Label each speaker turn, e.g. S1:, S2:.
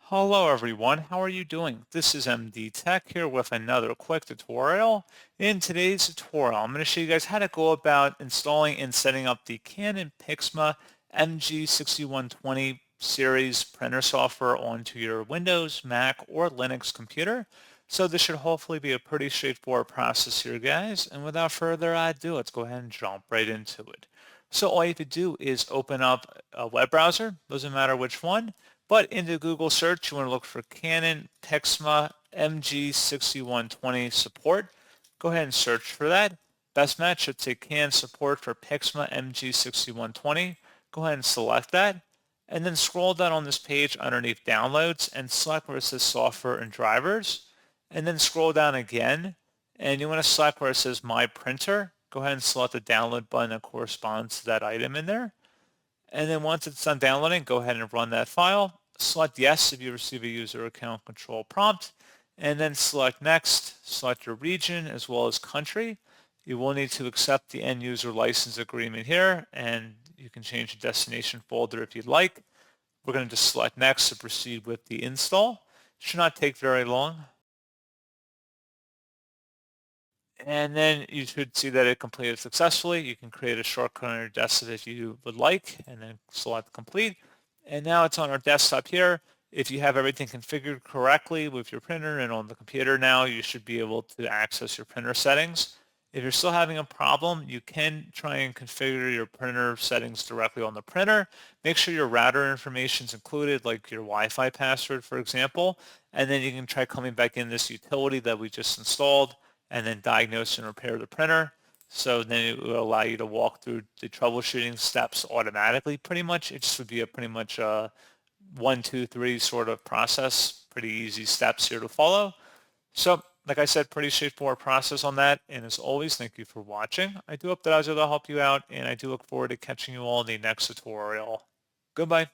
S1: Hello everyone, how are you doing? This is MD Tech here with another quick tutorial. In today's tutorial, I'm going to show you guys how to go about installing and setting up the Canon PIXMA MG6120 series printer software onto your Windows, Mac, or Linux computer. So this should hopefully be a pretty straightforward process here, guys. And without further ado, let's go ahead and jump right into it. So all you have to do is open up a web browser, doesn't matter which one, but in the Google search, you want to look for Canon PIXMA MG6120 support. Go ahead and search for that. Best match should say Canon support for PIXMA MG6120. Go ahead and select that. And then scroll down on this page underneath downloads and select where it says software and drivers. And then scroll down again. And you want to select where it says my printer. Go ahead and select the download button that corresponds to that item in there. And then once it's done downloading, go ahead and run that file. Select yes if you receive a user account control prompt, and then select next. Select your region as well as country. You will need to accept the end user license agreement here, and you can change the destination folder if you'd like. We're going to just select next to proceed with the install. Should not take very long. And then you should see that it completed successfully. You can create a shortcut on your desktop if you would like, and then select complete. And now it's on our desktop here. If you have everything configured correctly with your printer and on the computer now, you should be able to access your printer settings. If you're still having a problem, you can try and configure your printer settings directly on the printer. Make sure your router information is included, like your Wi-Fi password, for example. And then you can try coming back in this utility that we just installed and then diagnose and repair the printer. So then it will allow you to walk through the troubleshooting steps automatically pretty much. It just would be a pretty much a 1, 2, 3 sort of process. Pretty easy steps here to follow. So like I said, pretty straightforward process on that. And as always, thank you for watching. I do hope that I was able to help you out, and I do look forward to catching you all in the next tutorial. Goodbye.